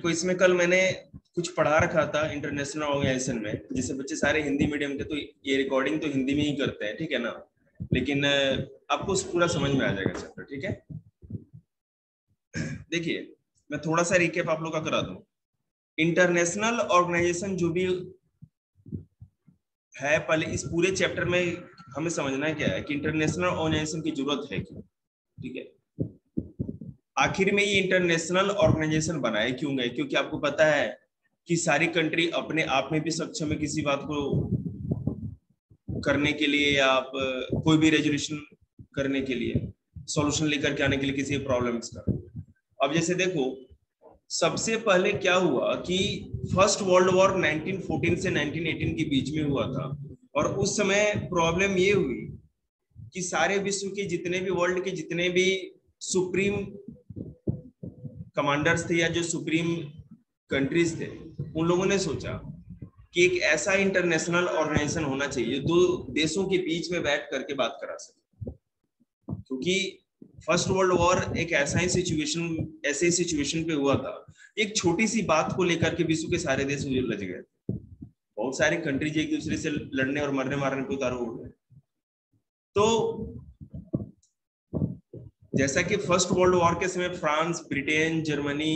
देखो इसमें कल मैंने कुछ पढ़ा रखा था इंटरनेशनल ऑर्गेनाइजेशन में, जिससे बच्चे सारे हिंदी मीडियम के, तो ये रिकॉर्डिंग तो हिंदी में ही करते हैं, ठीक है ना। लेकिन आपको पूरा समझ में आ जाएगा चैप्टर, ठीक है। देखिए मैं थोड़ा सा रिकेप आप लोग का करा दूं। इंटरनेशनल ऑर्गेनाइजेशन जो भी है, पहले इस पूरे चैप्टर में हमें समझना क्या है कि इंटरनेशनल ऑर्गेनाइजेशन की जरूरत है क्यों, ठीक है। आखिर में ये इंटरनेशनल ऑर्गेनाइजेशन बनाए क्यों गए, क्योंकि आपको पता है कि सारी कंट्री अपने आप में भी सक्षम है किसी बात को करने के लिए, या आप कोई भी रेजोल्यूशन करने के लिए, सॉल्यूशन लेकर के आने के लिए किसी प्रॉब्लम्स का। अब जैसे देखो, सबसे पहले क्या हुआ कि फर्स्ट वर्ल्ड वॉर 1914 से 1918 के बीच में हुआ था, और उस समय प्रॉब्लम ये हुई कि सारे विश्व के जितने भी, वर्ल्ड के जितने भी सुप्रीम कमांडर्स थे या जो सुप्रीम कंट्रीज थे, उन लोगों ने सोचा कि एक ऐसा इंटरनेशनल ऑर्गेनाइजेशन होना चाहिए दो देशों के बीच में बैठ करके बात करा सके। क्योंकि फर्स्ट वर्ल्ड वॉर एक ऐसा ही सिचुएशन, ऐसे ही सिचुएशन पे हुआ था, एक छोटी सी बात को लेकर के विश्व के सारे देश उलझ गए। बहुत सारे कंट्रीज एक दूसरे से लड़ने और मरने मारने पे उतारू हो गए। तो जैसा कि फर्स्ट वर्ल्ड वॉर के समय फ्रांस, ब्रिटेन, जर्मनी,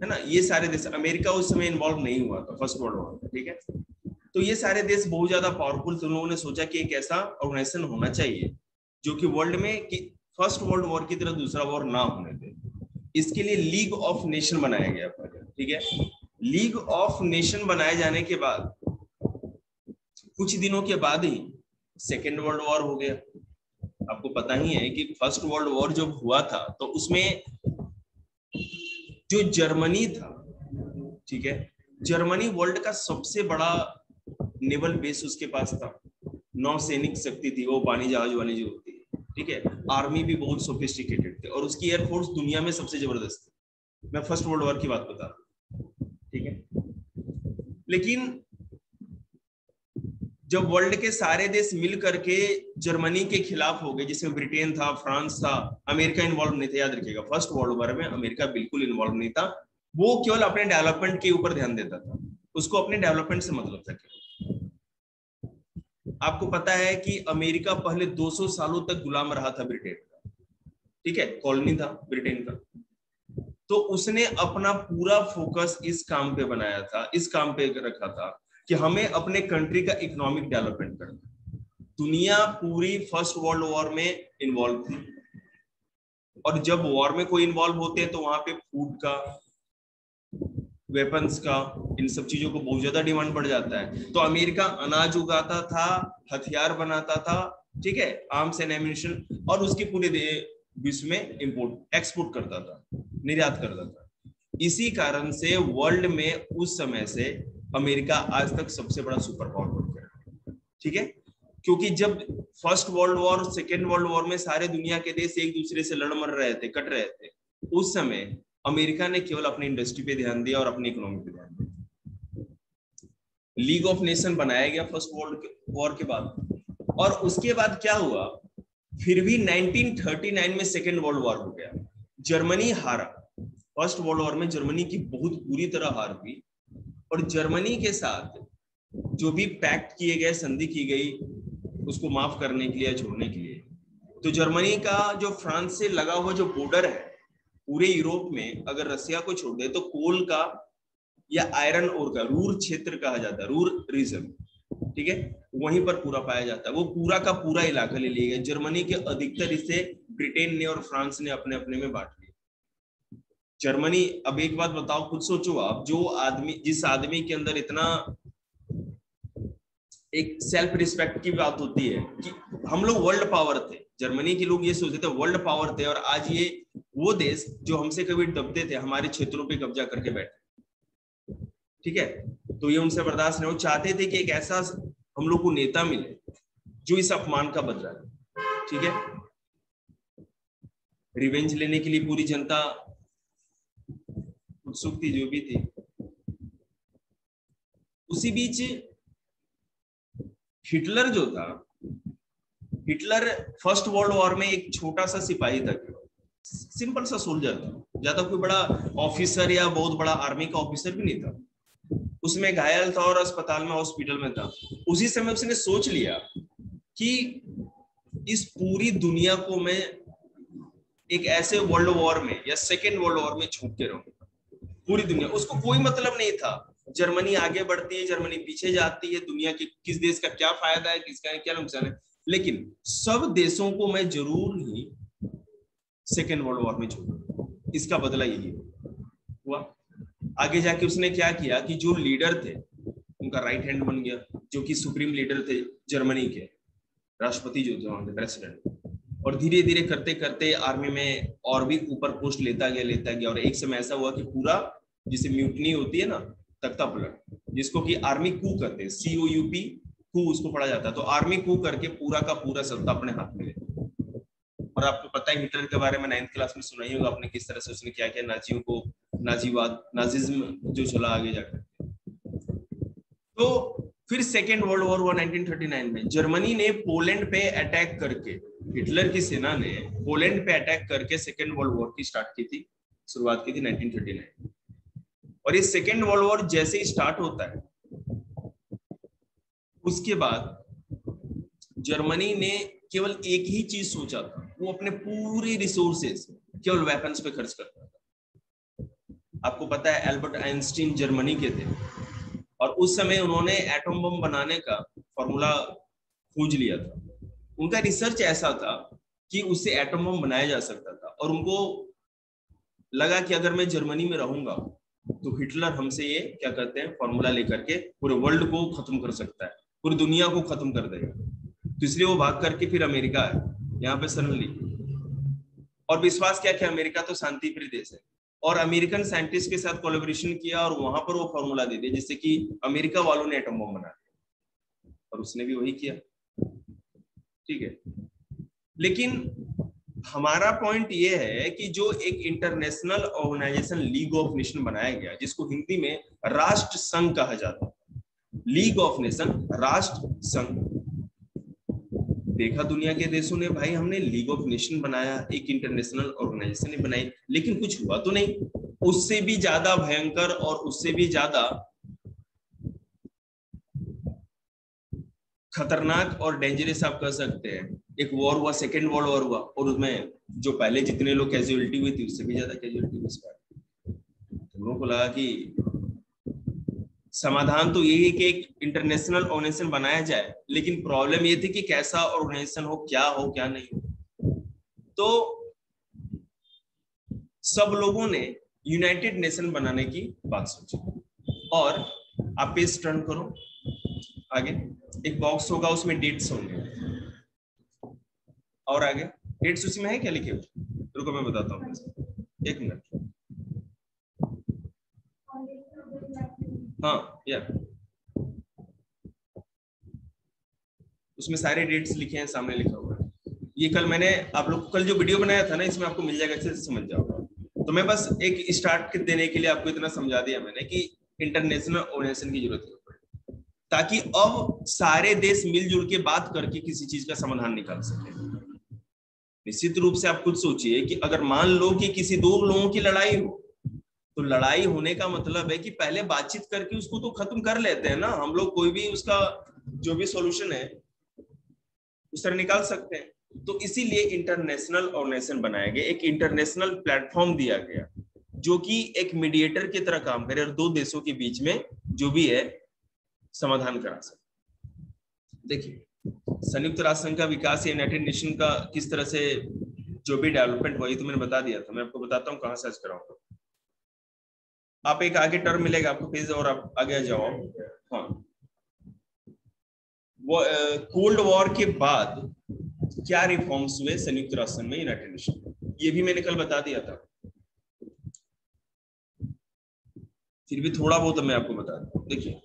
है ना, ये सारे देश, अमेरिका उस समय इन्वॉल्व नहीं हुआ था फर्स्ट वर्ल्ड वॉर में, ठीक है। तो ये सारे देश बहुत ज्यादा पावरफुल थे। उन लोगों ने सोचा कि एक ऐसा ऑर्गेनाइजेशन होना चाहिए जो कि वर्ल्ड में कि फर्स्ट वर्ल्ड वॉर की तरह दूसरा वॉर ना होने दे। इसके लिए लीग ऑफ नेशन बनाया गया, ठीक है। लीग ऑफ नेशन बनाए जाने के बाद कुछ दिनों के बाद ही सेकेंड वर्ल्ड वॉर हो गया। आपको पता ही है कि फर्स्ट वर्ल्ड वॉर जब हुआ था तो उसमें जो जर्मनी था, ठीक है, जर्मनी वर्ल्ड का सबसे बड़ा नेवल बेस उसके पास था, नौसैनिक शक्ति थी, वो पानी जहाज वाली जो होती है, ठीक है। आर्मी भी बहुत सोफिस्टिकेटेड थे, और उसकी एयरफोर्स दुनिया में सबसे जबरदस्त थी। मैं फर्स्ट वर्ल्ड वॉर की बात बता रहा हूं, ठीक है। लेकिन जब वर्ल्ड के सारे देश मिल करके जर्मनी के खिलाफ हो गए, जिसमें ब्रिटेन था, फ्रांस था, अमेरिका इन्वॉल्व नहीं था, याद रखिएगा फर्स्ट वर्ल्ड वॉर में अमेरिका बिल्कुल इन्वॉल्व नहीं था। वो केवल अपने डेवलपमेंट के ऊपर ध्यान देता था, उसको अपने डेवलपमेंट से मतलब था। आपको पता है कि अमेरिका पहले 200 सालों तक गुलाम रहा था ब्रिटेन का, ठीक है, कॉलोनी था ब्रिटेन का। तो उसने अपना पूरा फोकस इस काम पे बनाया था, इस काम पे रखा था कि हमें अपने कंट्री का इकोनॉमिक डेवलपमेंट करना। दुनिया पूरी फर्स्ट वर्ल्ड वॉर में इन्वॉल्व थी, और जब वॉर में कोई इन्वॉल्व होते हैं तो वहां पे फूड का, वेपन्स का, इन सब चीजों को बहुत ज्यादा डिमांड बढ़ जाता है। तो अमेरिका अनाज उगाता था, हथियार बनाता था, ठीक है, आर्म्स एंड एम्यूनिशन, और उसके पूरे विश्व में इंपोर्ट एक्सपोर्ट करता था, निर्यात करता था। इसी कारण से वर्ल्ड में उस समय से अमेरिका आज तक सबसे बड़ा सुपर पावर बन गया, ठीक है। क्योंकि जब first world war, second world war में सारे दुनिया के देश एक दूसरे से लड़ मर रहे थे, कट रहे थे, उस समय अमेरिका ने केवल अपनी इंडस्ट्री पे ध्यान दिया और अपनी इकोनॉमी पे ध्यान दिया। लीग ऑफ नेशन बनाया गया फर्स्ट वर्ल्ड वॉर के बाद, और उसके बाद क्या हुआ, फिर भी 1939 में सेकेंड वर्ल्ड वॉर हो गया। जर्मनी हारा। फर्स्ट वर्ल्ड वॉर में जर्मनी की बहुत बुरी तरह हार हुई, और जर्मनी के साथ जो भी पैक्ट किए गए, संधि की गई, उसको माफ करने के लिए, छोड़ने के लिए, तो जर्मनी का जो फ्रांस से लगा हुआ जो बॉर्डर है पूरे यूरोप में, अगर रसिया को छोड़ दे तो कोल का या आयरन ओर का रूर क्षेत्र कहा जाता है, रूर रीजन, ठीक है, वहीं पर पूरा पाया जाता है। वो पूरा का पूरा इलाका ले लिया गया। जर्मनी के अधिकतर हिस्से ब्रिटेन ने और फ्रांस ने अपने अपने में बांट लिए। जर्मनी, अब एक बात बताओ, खुद सोचो आप, जो आदमी, जिस आदमी के अंदर इतना एक सेल्फ रिस्पेक्ट की बात होती है कि हम लोग वर्ल्ड पावर थे, जर्मनी के लोग ये सोचते थे वर्ल्ड पावर थे, और आज ये वो देश जो हमसे कभी दबते थे हमारे क्षेत्रों पे कब्जा करके बैठे, ठीक है। तो ये उनसे बर्दाश्त नहीं, वो चाहते थे कि एक ऐसा हम लोग को नेता मिले जो इस अपमान का बदला ले, ठीक है। रिवेंज लेने के लिए पूरी जनता उत्सुक थी, जो भी थी। उसी बीच हिटलर जो था, हिटलर फर्स्ट वर्ल्ड वॉर में एक छोटा सा सिपाही था, सिंपल सा सोल्जर था, ज्यादा कोई बड़ा ऑफिसर या बहुत बड़ा आर्मी का ऑफिसर भी नहीं था। उसमें घायल था और अस्पताल में, हॉस्पिटल में था। उसी समय उसने सोच लिया कि इस पूरी दुनिया को मैं एक ऐसे वर्ल्ड वॉर में या सेकेंड वर्ल्ड वॉर में छूट के रहूंगा। पूरी दुनिया, उसको कोई मतलब नहीं था जर्मनी आगे बढ़ती है, जर्मनी पीछे जाती है, दुनिया के किस देश का क्या फायदा है, किसका क्या नुकसान है, लेकिन सब देशों को मैं जरूर ही सेकेंड वर्ल्ड वॉर में छोड़ूंगा। इसका बदला यही हुआ। आगे जाके उसने क्या किया कि जो लीडर थे उनका राइट हैंड बन गया, जो कि सुप्रीम लीडर थे जर्मनी के, राष्ट्रपति जो थे वहां के प्रेसिडेंट। और धीरे धीरे करते करते आर्मी में और भी ऊपर पोस्ट लेता गया और एक समय ऐसा हुआ कि पूरा, जिसे म्यूटनी होती है ना, तख्ता पलट, जिसको कि आर्मी कू कहते हैं, COUP, कू उसको पढ़ा जाता है। तो आर्मी कू करके पूरा का पूरा सत्ता अपने हाथ में ले। और आपको पता है हिटलर के बारे में 9th क्लास में सुना ही होगा आपने, किस तरह से उसने क्या किया, नाजियों को, नाजीवाद, नाजिज्म जो चला आगे जाकर। तो फिर सेकेंड वर्ल्ड वॉर हुआ 1939 में। जर्मनी ने पोलैंड पे अटैक करके, हिटलर की सेना ने पोलैंड पे अटैक करके सेकेंड वर्ल्ड वॉर की स्टार्ट की थी, शुरुआत की थी 1939। और ये सेकेंड वर्ल्ड वॉर जैसे ही स्टार्ट होता है, उसके बाद जर्मनी ने केवल एक ही चीज सोचा था, वो अपने पूरे रिसोर्सेज केवल वेपन्स पे खर्च करता था। आपको पता है एल्बर्ट आइंस्टीन जर्मनी के थे, और उस समय उन्होंने एटम बम बनाने का फॉर्मूला खोज लिया था। उनका रिसर्च ऐसा था कि उससे एटम बम बनाया जा सकता था, और उनको लगा कि अगर मैं जर्मनी में रहूंगा तो हिटलर हमसे ये क्या करते हैं, फॉर्मूला लेकर के पूरे वर्ल्ड को खत्म कर सकता है, पूरी दुनिया को खत्म कर देगा। तो इसलिए वो भाग करके फिर अमेरिका है यहाँ पे सडनली, और विश्वास क्या कि अमेरिका तो शांति प्रिय देश है, और अमेरिकन साइंटिस्ट के साथ कोलैबोरेशन किया और वहां पर वो फॉर्मूला दे दिया जिससे कि अमेरिका वालों ने एटम बम बना दिया, और उसने भी वही किया। ठीक है, लेकिन हमारा पॉइंट ये है कि जो एक international organisation league of nation बनाया गया, जिसको हिंदी में राष्ट्र संघ कहा जाता है, लीग ऑफ नेशन, राष्ट्र संघ। देखा दुनिया के देशों ने, भाई हमने लीग ऑफ नेशन बनाया, एक इंटरनेशनल ऑर्गेनाइजेशन बनाई, लेकिन कुछ हुआ तो नहीं। उससे भी ज्यादा भयंकर और उससे भी ज्यादा खतरनाक और डेंजरस आप कह सकते हैं, एक वॉर हुआ, सेकेंड वर्ल्ड वॉर हुआ, और उसमें जो पहले जितने लोग कैजुअलिटी हुई थी उससे भी ज्यादा कैजुअलिटी हुई इस बार। हम लोगों को लगा कि समाधान तो यही है कि एक इंटरनेशनल ऑर्गेनाइजेशन बनाया जाए, लेकिन प्रॉब्लम ये थी कि कैसा ऑर्गेनाइजेशन हो क्या नहीं हो। तो सब लोगों ने यूनाइटेड नेशन बनाने की बात सोची, और आप पेज टर्न करो आगे, एक बॉक्स होगा उसमें डेट्स होंगे, और आगे डेट्स उसी में है क्या लिखे हुए, रुको मैं बताता हूँ, एक मिनट। हाँ यार, उसमें सारे डेट्स लिखे हैं, सामने लिखा हुआ है। ये कल मैंने आप लोग कल जो वीडियो बनाया था ना, इसमें आपको मिल जाएगा, अच्छे से समझ जाओगे। तो मैं बस एक स्टार्ट देने के लिए आपको इतना समझा दिया मैंने कि इंटरनेशनल ऑर्गेनाइजेशन की जरूरत है, ताकि अब सारे देश मिलजुल के बात करके किसी चीज का समाधान निकाल सके। निश्चित रूप से आप खुद सोचिए कि अगर मान लो कि किसी दो लोगों की लड़ाई हो, तो लड़ाई होने का मतलब है कि पहले बातचीत करके उसको तो खत्म कर लेते हैं ना हम लोग, कोई भी उसका जो भी सॉल्यूशन है उस तरह निकाल सकते हैं। तो इसीलिए इंटरनेशनल ऑर्गेनाइजेशन बनाया गया, एक इंटरनेशनल प्लेटफॉर्म दिया गया जो कि एक मीडिएटर की तरह काम करे और दो देशों के बीच में जो भी है समाधान करा सके। देखिए, संयुक्त राष्ट्र संघ का विकास, यूनाइटेड नेशन का किस तरह से जो भी डेवलपमेंट वही तो मैंने बता दिया था। मैं आपको बताता हूँ कहाँ सर्च कराऊंगा। आप एक आगे टर्म मिलेगा आपको पेज, और आप आगे जाओ। हाँ, वो कोल्ड वॉर के बाद क्या रिफॉर्म्स हुए संयुक्त राष्ट्र संघ में, यूनाइटेड नेशन, ये भी मैंने कल बता दिया था, फिर भी थोड़ा बहुत मैं आपको बता दूं। देखिए,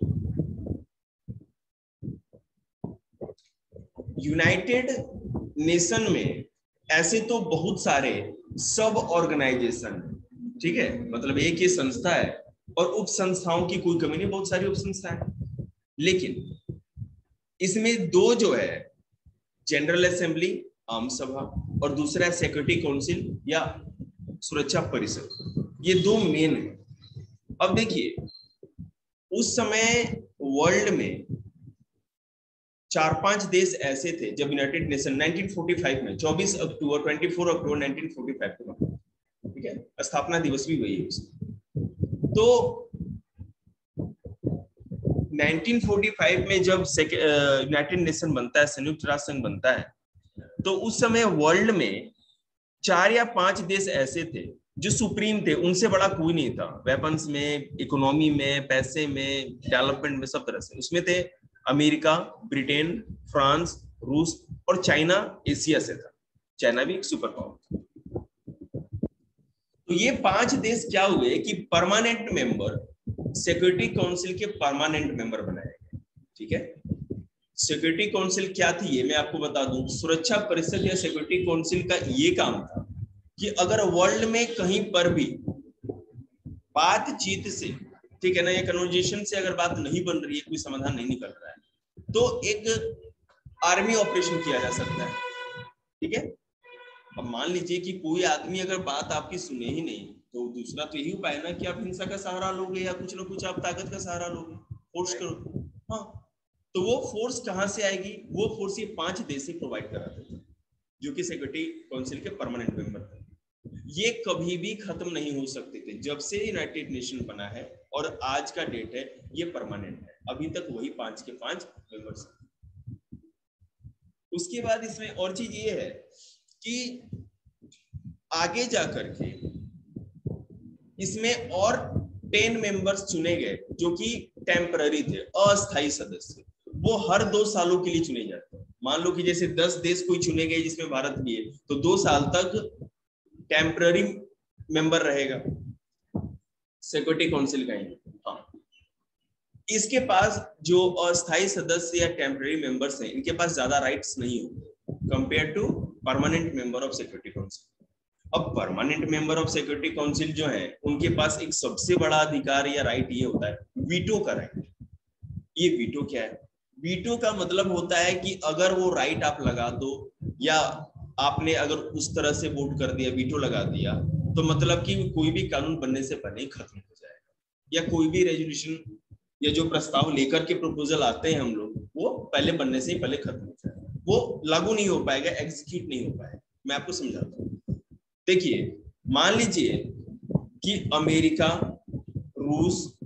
यूनाइटेड नेशन में ऐसे तो बहुत सारे सब ऑर्गेनाइजेशन, ठीक है, मतलब एक ही संस्था है, और उप संस्थाओं की कोई कमी नहीं, बहुत सारी उप संस्थाएं, लेकिन इसमें दो जो है, जनरल असेंबली आम सभा, और दूसरा है सिक्योरिटी काउंसिल या सुरक्षा परिषद। ये दो मेन है। अब देखिए उस समय वर्ल्ड में 4-5 देश ऐसे थे जब यूनाइटेड नेशन 1945 में 24 अक्टूबर 1945 को, ठीक है, स्थापना दिवस भी वही है उसका। तो 1945 में जब यूनाइटेड नेशन बनता है, संयुक्त राष्ट्र संघ बनता है, तो उस समय वर्ल्ड में 4 या 5 देश ऐसे थे जो सुप्रीम थे, उनसे बड़ा कोई नहीं था, वेपन्स में, इकोनॉमी में, पैसे में, डेवलपमेंट में, सब तरह से। उसमें थे अमेरिका, ब्रिटेन, फ्रांस, रूस और चाइना एशिया से था। चाइना भी एक सुपर पावर था। तो ये 5 देश क्या हुए कि परमानेंट मेंबर, सिक्योरिटी काउंसिल के परमानेंट मेंबर बनाए गए, ठीक है। सिक्योरिटी काउंसिल क्या थी ये मैं आपको बता दूं। सुरक्षा परिषद या सिक्योरिटी काउंसिल का ये काम था कि अगर वर्ल्ड में कहीं पर भी बातचीत से, ठीक है ना, या कन्वर्जेशन से अगर बात नहीं बन रही है, कोई समाधान नहीं निकल रहा है, तो एक आर्मी ऑपरेशन किया जा सकता है, ठीक है। अब मान लीजिए कि कोई आदमी अगर बात आपकी सुने ही नहीं, तो दूसरा तो यही उपाय ना कि आप हिंसा का सहारा लोगे या कुछ ना कुछ आप ताकत का सहारा लोगे, फोर्स करो। हाँ, तो वो फोर्स कहां से आएगी? वो फोर्स ये 5 देश ही प्रोवाइड कराते थे, जो कि सिक्योरिटी काउंसिल के परमानेंट मेंबर थे। ये कभी भी खत्म नहीं हो सकते थे। जब से यूनाइटेड नेशन बना है और आज का डेट है, ये परमानेंट है, अभी तक वही 5 के 5 मेंबर्स हैं। उसके बाद इसमें और चीज ये है कि आगे जाकर के इसमें और 10 मेंबर्स चुने गए जो कि टेम्पररी थे, अस्थायी सदस्य। वो हर 2 सालों के लिए चुने जाते हैं। मान लो कि जैसे 10 देश कोई चुने गए जिसमें भारत भी है, तो 2 साल तक टेम्पररी मेंबर रहेगा सिक्योरिटी काउंसिल का ही। हाँ, इसके पास जो अस्थायी सदस्य या टेम्पररी मेंबर्स हैं, इनके पास ज्यादा राइट्स नहीं होते compare to permanent member of security council. अब permanent member of security council जो है, उनके पास एक सबसे बड़ा अधिकार या राइट ये होता है, वीटो का राइट। ये वीटो क्या है? वीटो का मतलब होता है कि अगर वो राइट आप लगा दो, या आपने अगर उस तरह से वोट कर दिया, वीटो लगा दिया, तो मतलब कि कोई भी कानून बनने से पहले ही खत्म हो जाएगा, या कोई भी रेजोल्यूशन या जो प्रस्ताव लेकर के प्रपोजल आते हैं हम लोग, वो पहले बनने से ही पहले खत्म हो जाएगा, वो लागू नहीं हो पाएगा, एग्जीक्यूट नहीं हो पाएगा। मैं आपको समझाता हूँ। देखिए, मान लीजिए कि अमेरिका, रूस,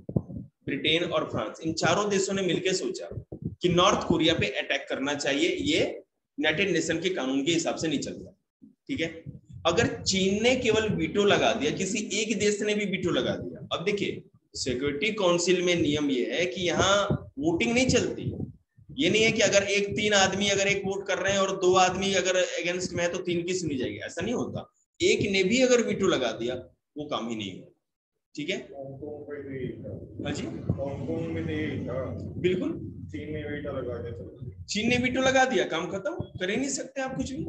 ब्रिटेन और फ्रांस, इन चारों देशों ने मिलकर सोचा कि नॉर्थ कोरिया पे अटैक करना चाहिए, ये यूनाइटेड नेशन के कानून के हिसाब से नहीं चलता, ठीक है। अगर चीन ने केवल वीटो लगा दिया, किसी एक देश ने भी वीटो लगा दिया। अब देखिए, सिक्योरिटी काउंसिल में नियम ये है कि यहाँ वोटिंग नहीं चलती। ये नहीं है कि अगर 3 आदमी अगर एक वोट कर रहे हैं और 2 आदमी अगर अगेंस्ट में है तो 3 की सुनी जाएगी, ऐसा नहीं होता। एक ने भी अगर वीटो लगा दिया, वो काम ही नहीं हुआ, ठीक है। हाँ जी, बिल्कुल, चीन ने वीटो लगा दिया, काम खत्म, कर ही नहीं सकते आप कुछ भी।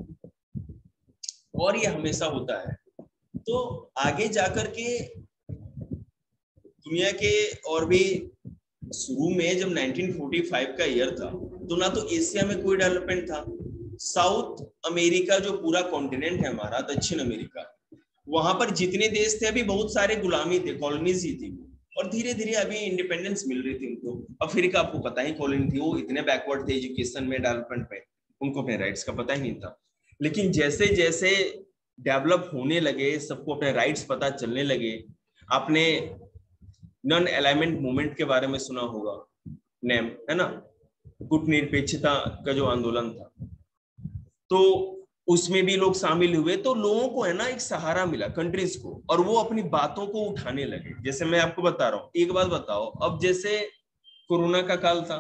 और ये हमेशा होता है। तो आगे जाकर के दुनिया के और भी, शुरू में जब 1945 का ईयर था, तो ना तो एशिया में कोई डेवलपमेंट था। साउथ अमेरिका जो पूरा कॉन्टिनेंट है हमारा, दक्षिण अमेरिका, वहां पर जितने देश थे अभी बहुत सारे गुलामी थे, कॉलोनीज ही थी वो, और धीरे धीरे अभी इंडिपेंडेंस मिल रही थी उनको। अफ्रीका आपको पता ही कॉलोनी थी, वो इतने बैकवर्ड थे एजुकेशन में, डेवलपमेंट में, उनको अपने राइट्स का पता ही नहीं था। लेकिन जैसे जैसे डेवलप होने लगे, सबको अपने राइट्स पता चलने लगे। आपने नॉन अलाइनमेंट मूवमेंट के बारे में सुना होगा, नेम है ना, गुटनिरपेक्षता का जो आंदोलन था, तो उसमें भी लोग शामिल हुए। तो लोगों को है ना एक सहारा मिला, कंट्रीज को, और वो अपनी बातों को उठाने लगे। जैसे मैं आपको बता रहा हूँ, एक बात बताओ, अब जैसे कोरोना का काल था,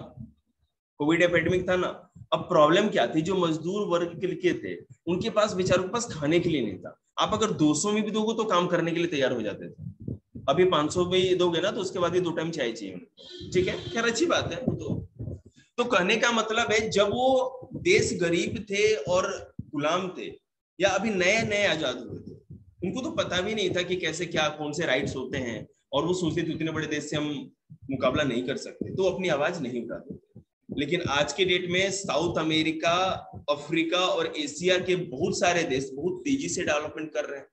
कोविड एपिडेमिक था ना, अब प्रॉब्लम क्या थी? जो मजदूर वर्ग के थे, उनके पास, बेचारों के पास खाने के लिए नहीं था। आप अगर 200 में भी दोगे तो काम करने के लिए तैयार हो जाते थे। अभी 500 में दोगे ना, तो उसके बाद ही 2 टाइम चाय चाहिए, ठीक है, खैर अच्छी बात है। तो कहने का मतलब है, जब वो देश गरीब थे और गुलाम थे, या अभी नए नए आजाद हुए थे, उनको तो पता भी नहीं था कि कैसे क्या, कौन से राइट्स होते हैं, और वो सोचते थे उतने बड़े देश से हम मुकाबला नहीं कर सकते, तो अपनी आवाज नहीं उठाते। लेकिन आज के डेट में साउथ अमेरिका अफ्रीका और एशिया के बहुत सारे देश बहुत तेजी से डेवलपमेंट कर रहे हैं,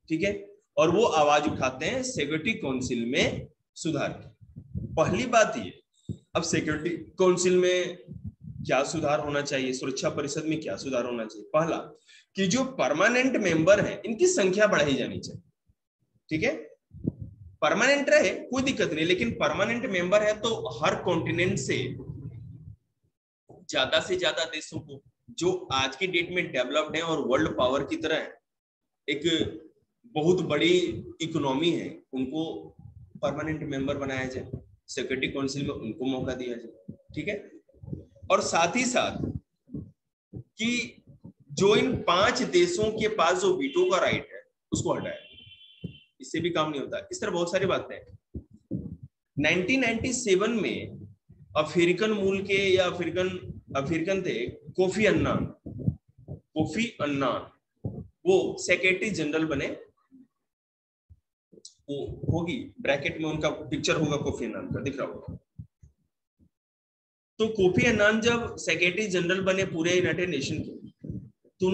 ठीक है, और वो आवाज उठाते हैं सिक्योरिटी काउंसिल में सुधार की। पहली बात ये, अब सिक्योरिटी काउंसिल में क्या सुधार होना चाहिए, सुरक्षा परिषद में क्या सुधार होना चाहिए? पहला कि जो परमानेंट मेंबर है इनकी संख्या बढ़ाई जानी चाहिए, ठीक है, परमानेंट रहे कोई दिक्कत नहीं, लेकिन परमानेंट मेंबर है तो हर कॉन्टिनेंट से ज्यादा से ज्यादा देशों को जो आज की डेट में डेवलप्ड है और वर्ल्ड पावर की तरह एक बहुत बड़ी इकोनॉमी है, उनको परमानेंट मेंबर बनाया जाए, सिक्योरिटी काउंसिल में उनको मौका दिया जाए, ठीक है। और साथ ही साथ कि जो इन 5 देशों के पास जो वीटो का राइट है उसको हटाया, इससे भी काम नहीं होता। इस तरह बहुत सारी बातें हैं। 1997 में अफ्रीकन मूल के या अफ्रीकन थे कोफी अन्नान, वो सेक्रेटरी जनरल बने, वो होगी ब्रैकेट में उनका पिक्चर होगा कोफी अन्नान का, दिख रहा होगा। तो कोफी अन्नान जब सेक्रेटरी जनरल बने पूरे यूनाइटेड नेशन के, तो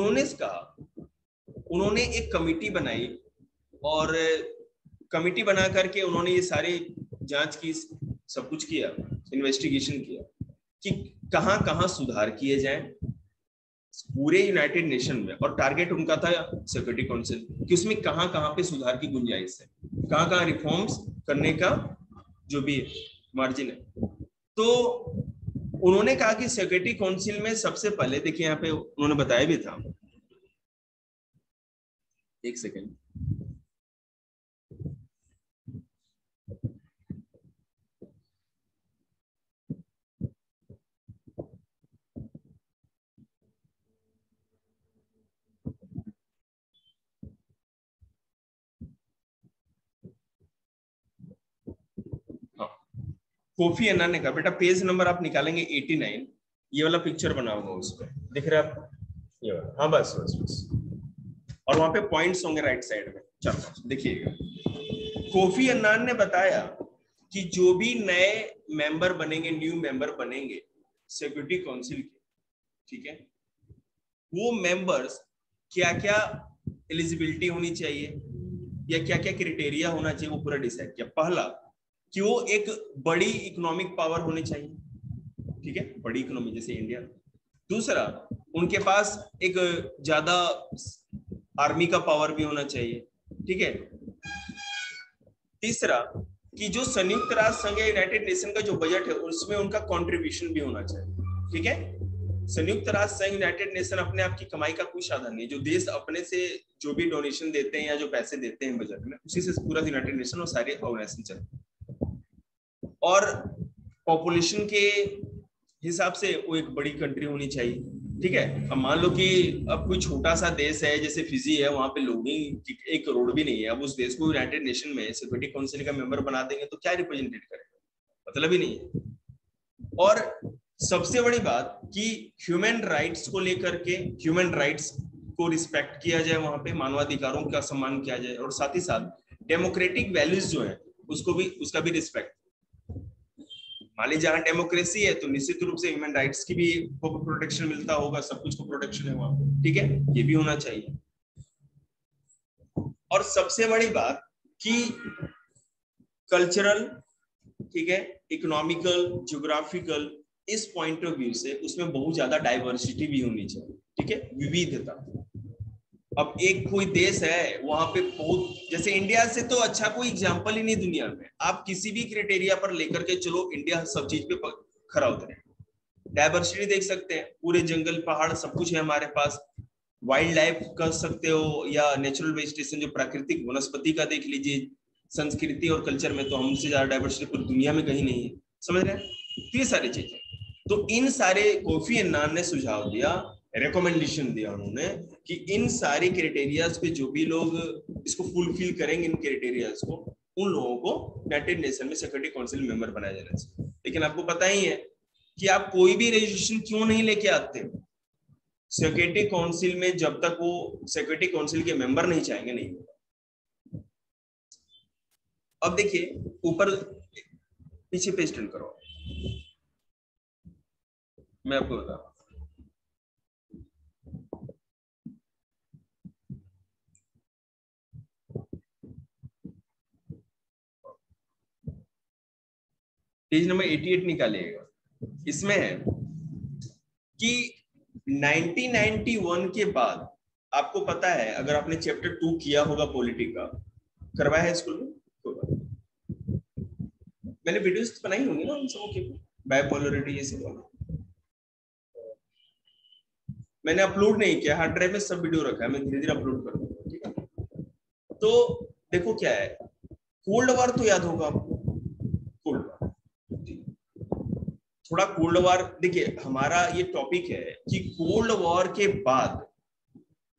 उन्होंने एक कमिटी बनाई और कमिटी बना करके उन्होंने ये सारी जांच की, सब कुछ किया, इन्वेस्टिगेशन किया कि कहां कहां सुधार किए जाएं पूरे यूनाइटेड नेशन में, और टारगेट उनका था सिक्योरिटी काउंसिल कि उसमें कहां कहां पे सुधार की गुंजाइश है, कहां कहां रिफॉर्म्स करने का जो भी मार्जिन है। तो उन्होंने कहा कि सिक्योरिटी काउंसिल में सबसे पहले, देखिए यहाँ पे उन्होंने बताया भी था, एक सेकेंड, कोफी अन्नान ने कहा, बेटा पेज नंबर आप निकालेंगे 89, ये वाला पिक्चर बना होगा उस पर, दिख रहा है आप, ये वाला, हाँ बस बस बस, और वहां पे पॉइंट्स होंगे राइट साइड में, चलो देखिएगा। कोफी अन्नान ने बताया कि जो भी नए मेंबर बनेंगे, न्यू मेंबर बनेंगे सिक्योरिटी काउंसिल के, ठीक है, वो मेंबर्स क्या क्या एलिजिबिलिटी होनी चाहिए या क्या क्या क्राइटेरिया होना चाहिए, वो पूरा डिसाइड किया। पहला कि वो एक बड़ी इकोनॉमिक पावर होनी चाहिए, ठीक है, बड़ी इकोनॉमी जैसे इंडिया। दूसरा, उनके पास एक ज्यादा आर्मी का पावर भी होना चाहिए, ठीक है। तीसरा कि जो संयुक्त राष्ट्र संघ या यूनाइटेड नेशन का जो बजट है उसमें उनका कंट्रीब्यूशन भी होना चाहिए, ठीक है। संयुक्त राष्ट्र संघ, यूनाइटेड नेशन अपने आप की कमाई का कोई साधन नहीं, जो देश अपने से जो भी डोनेशन देते हैं या जो पैसे देते हैं बजट में, उसी से पूरा यूनाइटेड नेशन और सारे ऑर्गेनाइजेशन चलते हैं। और पॉपुलेशन के हिसाब से वो एक बड़ी कंट्री होनी चाहिए, ठीक है। अब मान लो कि अब कोई छोटा सा देश है जैसे फिजी है, वहां पे लोग ही 1 करोड़ भी नहीं है, अब उस देश को यूनाइटेड नेशन में सिक्योरिटी काउंसिल का मेंबर बना देंगे तो क्या रिप्रेजेंटेट करेगा, मतलब ही नहीं है। और सबसे बड़ी बात कि ह्यूमन राइट्स को लेकर के, ह्यूमन राइट्स को रिस्पेक्ट किया जाए, वहां पे मानवाधिकारों का सम्मान किया जाए, और साथ ही साथ डेमोक्रेटिक वैल्यूज जो है उसका भी रिस्पेक्ट। मान लीजिए जहां डेमोक्रेसी है तो निश्चित रूप से ह्यूमन राइट्स की भी प्रोटेक्शन मिलता होगा, सब कुछ को प्रोटेक्शन है वहां पे, ठीक है, ये भी होना चाहिए। और सबसे बड़ी बात कि कल्चरल, ठीक है, इकोनॉमिकल, ज्योग्राफिकल, इस पॉइंट ऑफ व्यू से उसमें बहुत ज्यादा डाइवर्सिटी भी होनी चाहिए, ठीक है, विविधता। अब एक कोई देश है वहां पे बहुत, जैसे इंडिया से तो अच्छा कोई एग्जांपल ही नहीं दुनिया में, आप किसी भी क्राइटेरिया पर लेकर के चलो, इंडिया सब चीज पे खरा उतरे। डाइवर्सिटी देख सकते हैं, पूरे जंगल पहाड़ सब कुछ है हमारे पास, वाइल्ड लाइफ कर सकते हो या नेचुरल वेजिटेशन जो प्राकृतिक वनस्पति का देख लीजिए, संस्कृति और कल्चर में तो हमसे ज्यादा डाइवर्सिटी पूरी दुनिया में कहीं नहीं है, समझ रहे हैं। तो ये सारी चीजें, तो इन सारे कोफी अन्नान ने सुझाव दिया, रिकमेंडेशन दिया उन्होंने कि इन सारे क्राइटेरियाज पे जो भी लोग इसको फुलफिल करेंगे, इन क्राइटेरियाज को, उन लोगों को यूनाइटेड नेशन में सिक्योरिटी काउंसिल मेंबर बनाया जाना चाहिए। लेकिन आपको पता ही है कि आप कोई भी रेजोल्यूशन क्यों नहीं लेके आते सिक्योरिटी काउंसिल में, जब तक वो सिक्योरिटी काउंसिल के मेंबर नहीं चाहेंगे, नहीं होगा। अब देखिए ऊपर, पीछे पेज टर्न करो, मैं आपको बता, पेज नंबर 88 निकालिएगा। इसमें है कि 1991 के बाद आपको पता है, अगर आपने चैप्टर 2 किया होगा पॉलिटी का, करवाया है स्कूल में होगा, मैंने वीडियोस बनाई होंगी ना उन सबों की, बाइपोलरिटी ये सब मैंने अपलोड नहीं किया, हार्ड ड्राइव में सब वीडियो रखा है, मैं धीरे धीरे अपलोड कर दूंगा, ठीक है। तो देखो क्या है, कोल्ड वॉर तो याद होगा आपको, कोल्ड वॉर, थोड़ा कोल्ड वॉर देखिए, हमारा ये टॉपिक है कि कोल्ड वॉर के बाद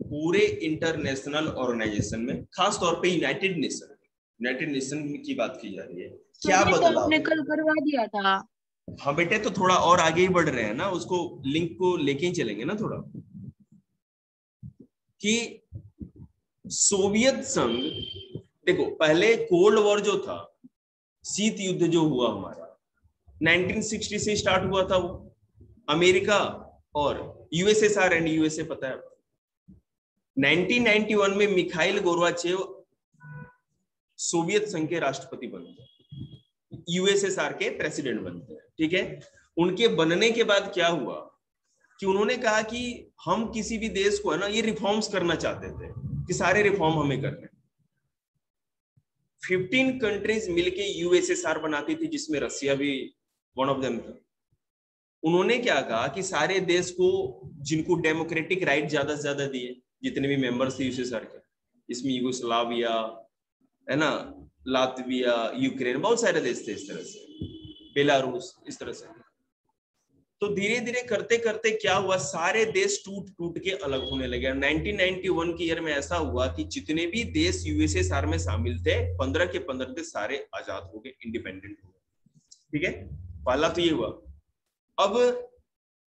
पूरे इंटरनेशनल ऑर्गेनाइजेशन में, खास तौर पे यूनाइटेड नेशन की बात की जा रही है, क्या बदलाव आपने कल करवा दिया था। हाँ बेटे, तो थोड़ा और आगे ही बढ़ रहे हैं ना, उसको लिंक को लेके ही चलेंगे ना थोड़ा, कि सोवियत संघ, देखो पहले कोल्ड वॉर जो था, शीत युद्ध जो हुआ हमारा 1960 से स्टार्ट हुआ था, वो अमेरिका और यूएसएसआर एंड यूएसए, पता है 1991 में मिखाइल गोर्बाचेव सोवियत संघ के राष्ट्रपति बनते हैं, यूएसएसआर के प्रेसिडेंट बनते हैं, ठीक है। उनके बनने के बाद क्या हुआ कि उन्होंने कहा कि हम किसी भी देश को है ना ये रिफॉर्म्स करना चाहते थे, कि सारे रिफॉर्म हमें करने। 15 कंट्रीज मिलके यूएसएसआर बनाती थी, जिसमें रसिया भी वन ऑफ देम था। उन्होंने क्या कहा कि सारे देश को, जिनको डेमोक्रेटिक राइट ज्यादा से ज्यादा दिए, जितने भी मेंबर्स थे यूएसएसआर के, इसमें यूगोस्लाविया है ना, लातविया, यूक्रेन, बहुत सारे देश थे इस तरह से, बेलारूस, इस तरह से। तो धीरे धीरे करते करते क्या हुआ, सारे देश टूट टूट के अलग होने लगे। 1991 के ईयर में ऐसा हुआ कि जितने भी देश यूएसएसआर में शामिल थे, 15 के 15 देश सारे आजाद हो गए, इंडिपेंडेंट हो गए, ठीक है। पहला तो ये हुआ। अब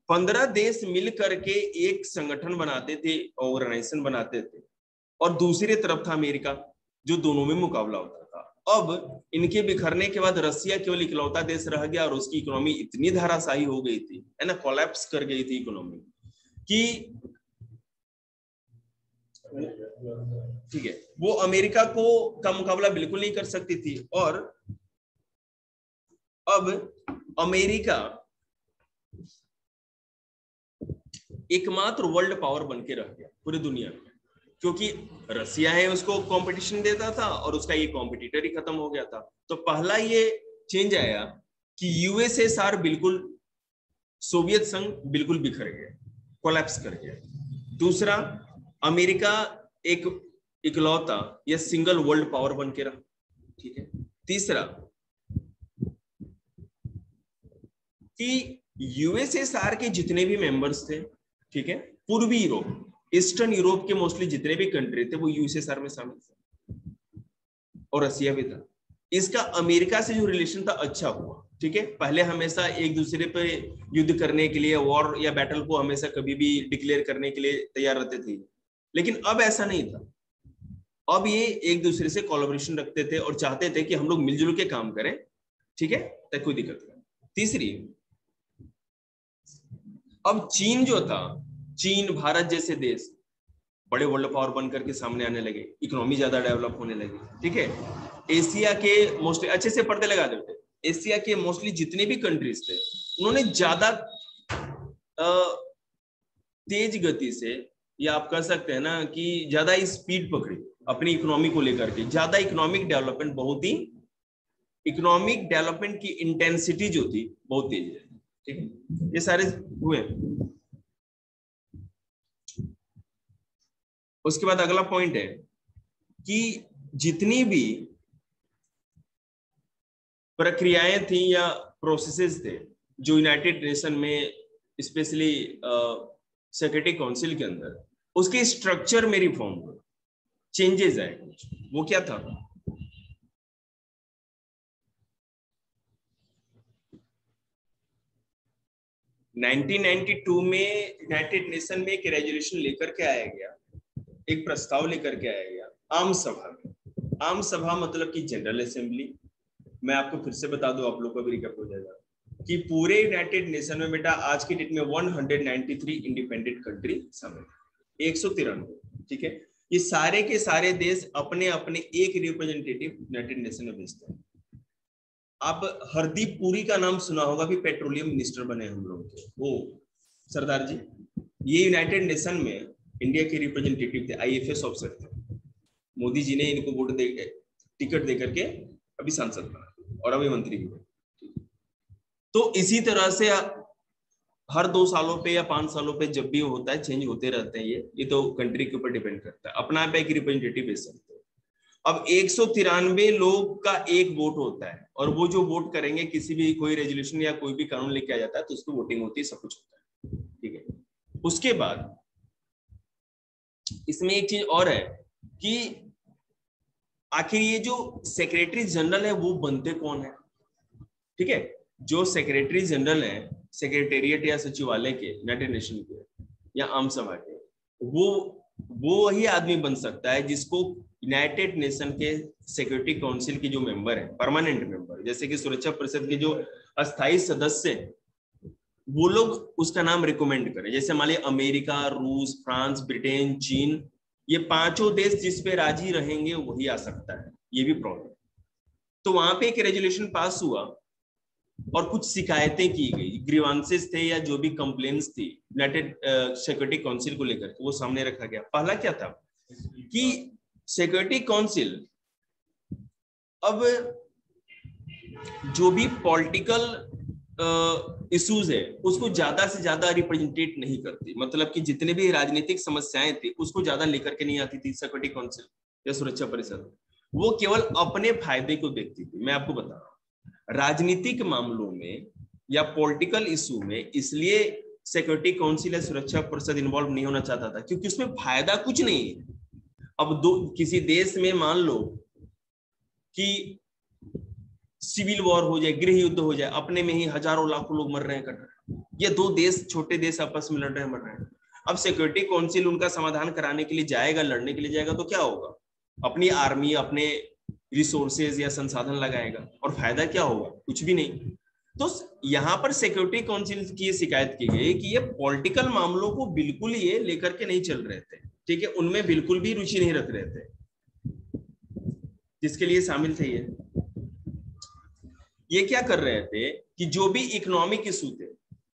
15 देश मिल करके एक संगठन बनाते थे, ऑर्गेनाइजेशन बनाते थे, और दूसरी तरफ था अमेरिका, जो दोनों में मुकाबला होता था। अब इनके बिखरने के बाद रसिया केवल इकलौता देश रह गया, और उसकी इकोनॉमी इतनी धाराशाही हो गई थी, है ना, कोलैप्स कर गई थी इकोनॉमी, कि ठीक है, वो अमेरिका को का मुकाबला बिल्कुल नहीं कर सकती थी। और अब अमेरिका एकमात्र वर्ल्ड पावर बन के रह गया पूरी दुनिया में, क्योंकि रसिया है उसको कंपटीशन देता था, और उसका ये कॉम्पिटिटर ही खत्म हो गया था। तो पहला ये चेंज आया कि यूएसएसआर बिल्कुल, सोवियत संघ बिल्कुल बिखर गया, कोलैप्स कर गया। दूसरा, अमेरिका एक इकलौता या सिंगल वर्ल्ड पावर बन के रहा, ठीक है। तीसरा कि यूएसएसआर के जितने भी मेंबर्स थे, ठीक है, पूर्वी यूरोप, ईस्टर्न यूरोप के मोस्टली जितने भी कंट्री थे वो यूएसएसआर में शामिल थे, और रसिया भी था। इसका अमेरिका से जो रिलेशन था अच्छा हुआ, ठीक है। पहले हमेशा एक दूसरे पे युद्ध करने के लिए, वॉर या बैटल को हमेशा कभी भी डिक्लेयर करने के लिए तैयार रहते थे, लेकिन अब ऐसा नहीं था। अब ये एक दूसरे से कोलैबोरेशन रखते थे और चाहते थे कि हम लोग मिलजुल के काम करें, ठीक है, तो कोई दिक्कत नहीं। तीसरी, अब चीन जो था, चीन, भारत जैसे देश बड़े वर्ल्ड पावर बन करके सामने आने लगे, इकोनॉमी ज्यादा डेवलप होने लगी, ठीक है। एशिया के मोस्टली, अच्छे से पर्दे लगा देते, एशिया के मोस्टली जितने भी कंट्रीज थे, उन्होंने ज्यादा तेज गति से, या आप कह सकते हैं ना कि ज्यादा स्पीड पकड़ी अपनी इकोनॉमी को लेकर के, ज्यादा इकोनॉमिक डेवलपमेंट, बहुत ही इकोनॉमिक डेवलपमेंट की इंटेंसिटी जो थी बहुत तेज है, ठीक है। ये सारे हुए। उसके बाद अगला पॉइंट है कि जितनी भी प्रक्रियाएं थी या प्रोसेसेस थे जो यूनाइटेड नेशन में, स्पेशली सिक्योरिटी काउंसिल के अंदर, उसके स्ट्रक्चर में रिफॉर्म हुए, चेंजेस आए। वो क्या था, (1992) में यूनाइटेड नेशन में एक रेजोल्यूशन लेकर के आया गया, एक प्रस्ताव लेकर के आया गया आम सभा में। आम सभा मतलब कि जनरल असेंबली। मैं आपको फिर से बता दूं, आप लोग को भी रिकैप हो जाएगा, कि पूरे यूनाइटेड नेशन में बेटा आज की डेट में 193 इंडिपेंडेंट कंट्री शामिल, 193, ठीक है। ये सारे के सारे देश अपने अपने एक रिप्रेजेंटेटिव यूनाइटेड नेशन में भेजते हैं। आप हरदीप पुरी का नाम सुना होगा, भी पेट्रोलियम मिनिस्टर बने हम लोग के, वो सरदार जी, ये यूनाइटेड नेशन में इंडिया के रिप्रेजेंटेटिव थे, IFS ऑफिसर थे। मोदी जी ने इनको वोट दे, टिकट दे करके अभी सांसद बना और अभी मंत्री भी बने। तो इसी तरह से हर 2 सालों पे या 5 सालों पे जब भी होता है, चेंज होते रहते हैं। ये तो कंट्री के ऊपर डिपेंड करता है, अपना पे एक रिप्रेजेंटेटिव भेज सकते हो। अब 193 लोग का एक वोट होता है, और वो जो वोट करेंगे, किसी भी कोई रेजोल्यूशन या कोई भी कानून लेके आ जाता है तो उसको वोटिंग होती है, सब कुछ होता है, ठीक है। उसके बाद इसमें एक चीज और है कि आखिर ये जो सेक्रेटरी जनरल है वो बनते कौन है, ठीक है। जो सेक्रेटरी जनरल है सेक्रेटेरिएट या सचिवालय के यूनाइटेड नेशन के या आम सभा के, वो वही आदमी बन सकता है जिसको यूनाइटेड नेशन के सिक्योरिटी काउंसिल के जो मेंबर है, परमानेंट मेंबर, जैसे कि सुरक्षा परिषद के जो अस्थायी सदस्य हैं, वो लोग उसका नाम रिकमेंड करें। जैसे मान लीजिए अमेरिका, रूस, फ्रांस, ब्रिटेन, चीन, ये 5 देश जिस पे राजी रहेंगे वही आ सकता है, ये भी प्रॉब्लम। तो वहां पे एक रेजोल्यूशन पास हुआ और कुछ शिकायतें की गई, ग्रीवांसेस थे या जो भी कंप्लेंट्स थी यूनाइटेड सिक्योरिटी काउंसिल को लेकर, वो सामने रखा गया। पहला क्या था कि सिक्योरिटी काउंसिल अब जो भी पॉलिटिकल इश्यूज है उसको ज्यादा से ज्यादा रिप्रेजेंटेट नहीं करती, मतलब कि जितने भी राजनीतिक समस्याएं थी उसको ज्यादा लेकर के नहीं आती थी सिक्योरिटी काउंसिल या सुरक्षा परिषद, वो केवल अपने फायदे को देखती थी। मैं आपको बता रहा हूँ, राजनीतिक मामलों में या पॉलिटिकल इशू में इसलिए सिक्योरिटी काउंसिल या सुरक्षा परिषद इन्वॉल्व नहीं होना चाहता था क्योंकि उसमें फायदा कुछ नहीं है। अब किसी देश में मान लो कि सिविल वॉर हो जाए, गृह युद्ध हो जाए, अपने में ही हजारों लाखों लोग मर रहे हैं, कट रहे हैं, ये 2 देश, छोटे देश आपस में लड़ रहे हैं, मर रहे हैं। अब सिक्योरिटी काउंसिल उनका समाधान कराने के लिए जाएगा, लड़ने के लिए जाएगा, तो क्या होगा, अपनी आर्मी, अपने रिसोर्सेज या संसाधन लगाएगा, और फायदा क्या होगा, कुछ भी नहीं। तो यहाँ पर सिक्योरिटी काउंसिल की शिकायत की गई कि ये पॉलिटिकल मामलों को बिल्कुल ये लेकर के नहीं चल रहे थे, ठीक है, उनमें बिल्कुल भी रुचि नहीं रख रहे थे, जिसके लिए शामिल थे ये क्या कर रहे थे कि जो भी इकोनॉमिक इशू थे,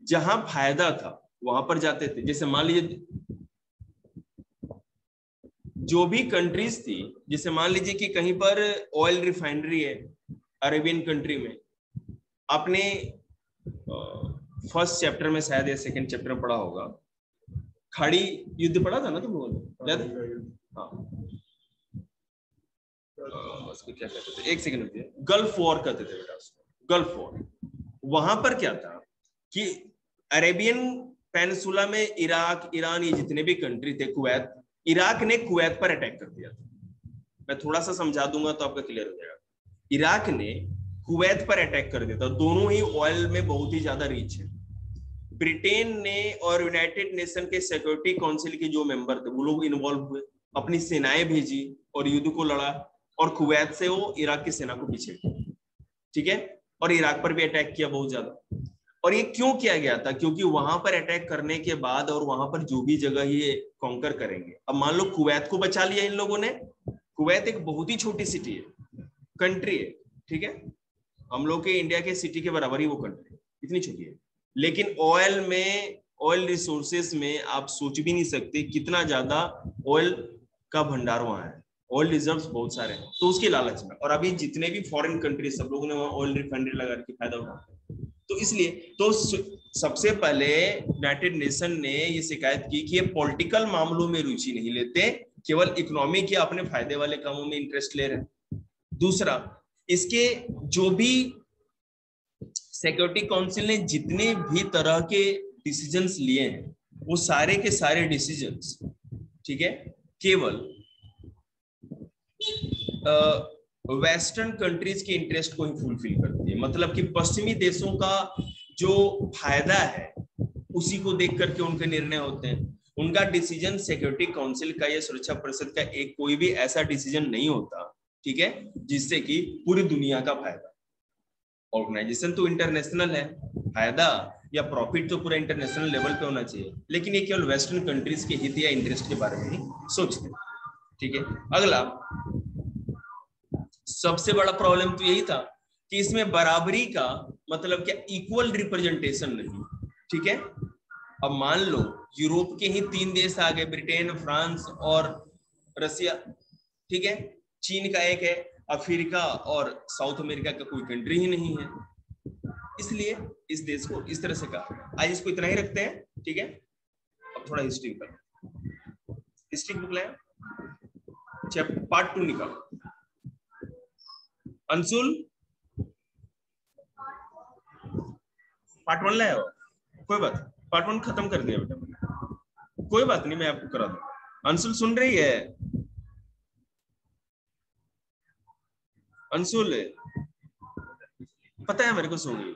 जहां फायदा था वहां पर जाते थे। जैसे मान लीजिए जो भी कंट्रीज थी, जैसे मान लीजिए कि कहीं पर ऑयल रिफाइनरी है अरेबियन कंट्री में, आपने फर्स्ट चैप्टर में शायद या सेकंड चैप्टर में पढ़ा होगा, खाड़ी युद्ध पढ़ा था ना तुम लोगों ने, याद है? हाँ, उसको क्या कहते थे, एक सेकंड रुकिए, गल्फ वॉर कहते थे बेटा उसको, गल्फ वॉर। वहां पर क्या था कि अरेबियन पेनिसुला में इराक, ईरान, ये जितने भी कंट्री थे, कुवैत, इराक ने कुवैत पर अटैक कर दिया था। मैं थोड़ा सा समझा दूंगा तो आपका क्लियर हो जाएगा। इराक ने कुवैत पर अटैक कर दिया था, दोनों ही ऑयल में बहुत ही ज्यादा रिच है। ब्रिटेन ने और यूनाइटेड नेशन के सिक्योरिटी काउंसिल के जो मेंबर थे वो लोग इन्वॉल्व हुए, अपनी सेनाएं भेजी और युद्ध को लड़ा, और कुवैत से वो इराक की सेना को पीछे किया, ठीक है, और इराक पर भी अटैक किया बहुत ज्यादा। और ये क्यों किया गया था, क्योंकि वहां पर अटैक करने के बाद और वहां पर जो भी जगह ये कॉन्कर करेंगे, अब मान लो कुवैत को बचा लिया इन लोगों ने, कुवैत एक बहुत ही छोटी सिटी है, कंट्री है, ठीक है, हम लोग के इंडिया के सिटी के बराबर ही वो कंट्री है, इतनी छोटी है, लेकिन ऑयल में, ऑयल रिसोर्सेस में आप सोच भी नहीं सकते कितना ज्यादा ऑयल का भंडार वहां है, ऑयल रिजर्व्स बहुत सारे हैं, तो उसके लालच में, और अभी जितने भी फॉरेन कंट्री सब लोगों ने वहां ऑयल रिफाइनरी लगा के फायदा उठाया, तो इसलिए तो सबसे पहले यूनाइटेड नेशन ने ये शिकायत की कि ये पॉलिटिकल मामलों में रुचि नहीं लेते, केवल इकोनॉमिक या अपने फायदे वाले कामों में इंटरेस्ट ले रहे हैं। दूसरा, इसके जो भी सिक्योरिटी काउंसिल ने जितने भी तरह के डिसीजंस लिए हैं, वो सारे के सारे डिसीजंस, ठीक है, केवल वेस्टर्न कंट्रीज के इंटरेस्ट को ही फुलफिल करती है, मतलब कि पश्चिमी देशों का जो फायदा है उसी को देख करके उनके निर्णय होते हैं। उनका डिसीजन सिक्योरिटी काउंसिल का या सुरक्षा परिषद का एक कोई भी ऐसा डिसीजन नहीं होता, ठीक है, जिससे कि पूरी दुनिया का फायदा। ऑर्गेनाइजेशन तो इंटरनेशनल है, फायदा या प्रॉफिट तो पूरा इंटरनेशनल लेवल पे होना चाहिए, लेकिन ये केवल वेस्टर्न कंट्रीज के हित या इंटरेस्ट के बारे में ही सोचते हैं, ठीक है। अगला सबसे बड़ा प्रॉब्लम तो यही था कि इसमें बराबरी का मतलब क्या, इक्वल रिप्रेजेंटेशन नहीं, ठीक है। अब मान लो यूरोप के ही 3 देश आ गए, ब्रिटेन, फ्रांस और रसिया, ठीक है। चीन का एक है, अफ्रीका और साउथ अमेरिका का कोई कंट्री ही नहीं है, इसलिए इस देश को इस तरह से कहा। आज इसको इतना ही रखते हैं, ठीक है। अब थोड़ा हिस्ट्री का, हिस्ट्री बुक लाया, पार्ट 2 निकालो। अंशुल पार्ट 1 लाया हो, कोई बात, पार्ट 1 खत्म कर दिया बेटा, कोई बात नहीं, मैं आपको करा दूंगा। अंशुल सुन रही है? अंशुल पता है मेरे को, सो गई।